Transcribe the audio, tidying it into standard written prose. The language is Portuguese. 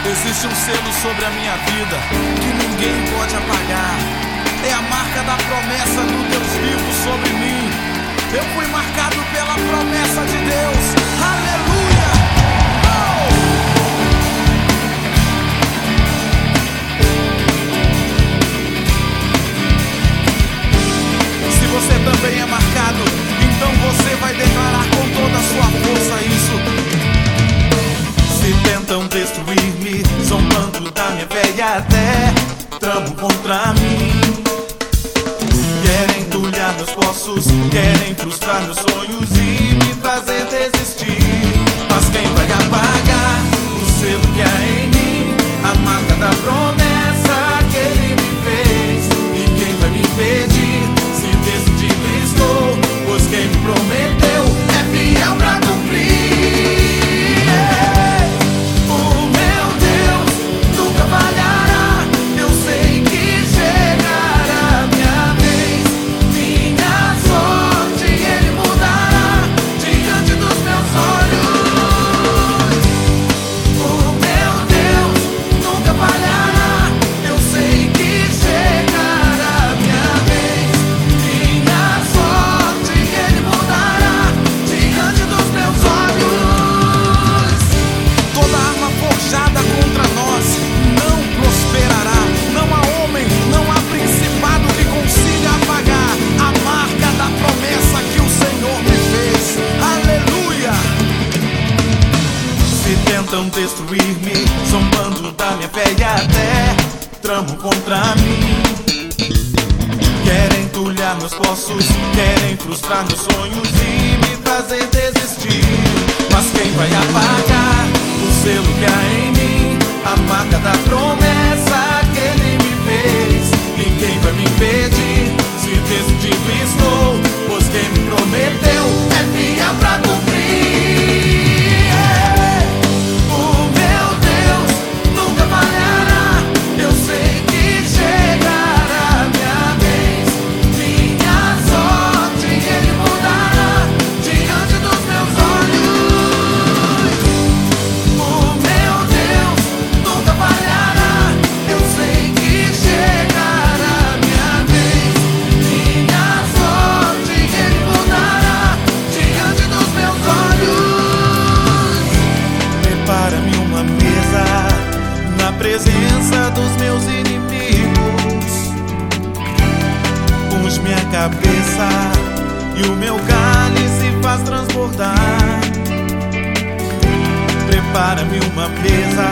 Existe um selo sobre a minha vida que ninguém pode apagar. É a marca da promessa do Deus vivo sobre mim. Eu fui marcado pela promessa de Deus. Aleluia! Se você também é marcado, então você vai declarar com toda a sua força isso. Se tentam destruir-me, zombando da minha fé e até tramam contra mim. Querem entulhar meus poços, querem frustrar meus sonhos e me fazer desistir. Mas quem vai apagar o selo que há em mim, a marca da promessa que Ele me fez? E quem vai me impedir, se decidido estou? Pois quem me prometeu é fiel pra cumprir. Tentam destruir-me, zombando da minha fé e até tramam contra mim. Querem entulhar meus poços, querem frustrar meus sonhos e me fazer desistir. Mas quem vai apagar o selo que há em mim, a marca da promessa que Ele me fez? E quem vai me impedir, se decidido estou? Pois quem me prometeu é fiel pra cumprir. Presença dos meus inimigos, unge minha cabeça e o meu cálice faz transbordar. Prepara-me uma mesa